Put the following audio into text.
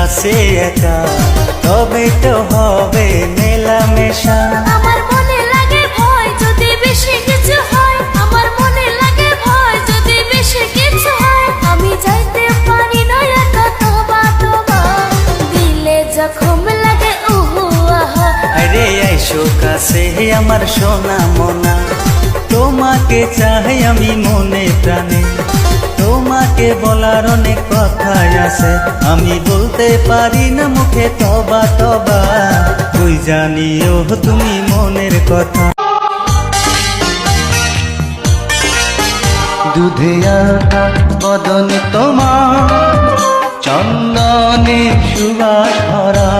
কাছে একা, তবে তো হবে মেলামেশা। আমার মনে লাগে ভয় যদি বেশি কিছু হয়, আমার মনে লাগে ভয় যদি বেশি কিছু হয়। আমি যাইতে পারি না একা, তোবা তোবা দিলে জখম লাগে উহু আহা। আরে আইসো কাছে আমার সোনা মোনা, তোমাকে চাই আমি মনে প্রাণে। তোমাকে বলার অনেক কথাই আছে, আমি বলতে পারি না মুখে তবা তবা। তুই জানিও তুমি মনের কথা। দুধে আঁকা বদন তোমার, চন্দনে সুবাস ভরা।